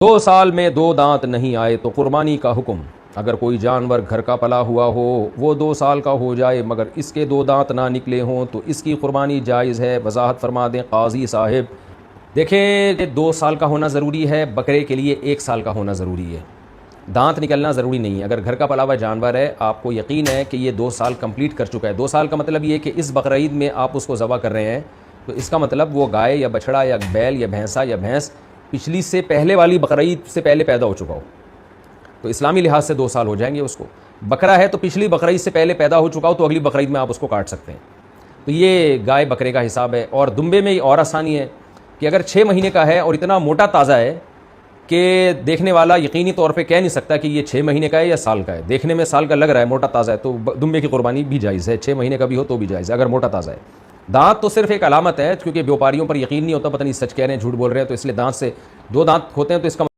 2 سال میں 2 دانت نہیں آئے تو قربانی کا حکم۔ اگر کوئی جانور گھر کا پلا ہوا ہو وہ 2 سال کا ہو جائے مگر اس کے 2 دانت نہ نکلے ہوں تو اس کی قربانی جائز ہے۔ وضاحت فرما دیں قاضی صاحب۔ دیکھیں 2 سال کا ہونا ضروری ہے، بکرے کے لیے 1 سال کا ہونا ضروری ہے۔ دانت نکلنا ضروری نہیں ہے۔ اگر گھر کا پلا ہوا جانور ہے، آپ کو یقین ہے کہ یہ 2 سال کمپلیٹ کر چکا ہے۔ 2 سال کا مطلب یہ کہ اس بقرعید میں آپ اس کو ذبح کر رہے ہیں تو اس کا مطلب وہ گائے یا بچڑا یا بیل یا بھینسا یا بھینس پچھلی سے پہلے والی بقرعید سے پہلے پیدا ہو چکا ہو، تو اسلامی لحاظ سے 2 سال ہو جائیں گے اس کو۔ بکرا ہے تو پچھلی بقرعید سے پہلے پیدا ہو چکا ہو تو اگلی بقرعید میں آپ اس کو کاٹ سکتے ہیں۔ تو یہ گائے بکرے کا حساب ہے۔ اور دمبے میں اور آسانی ہے کہ اگر 6 مہینے کا ہے اور اتنا موٹا تازہ ہے کہ دیکھنے والا یقینی طور پہ کہہ نہیں سکتا کہ یہ 6 مہینے کا ہے یا سال کا ہے، دیکھنے میں سال کا لگ رہا ہے، موٹا تازہ ہے، تو دمبے کی قربانی بھی جائز ہے۔ 6 مہینے کا بھی ہو تو بھی جائز ہے اگر موٹا تازہ ہے۔ دانت تو صرف ایک علامت ہے، کیونکہ بیوپاریوں پر یقین نہیں ہوتا، پتہ نہیں سچ کہہ رہے ہیں جھوٹ بول رہے ہیں، تو اس لیے دانت سے 2 دانت ہوتے ہیں تو اس کا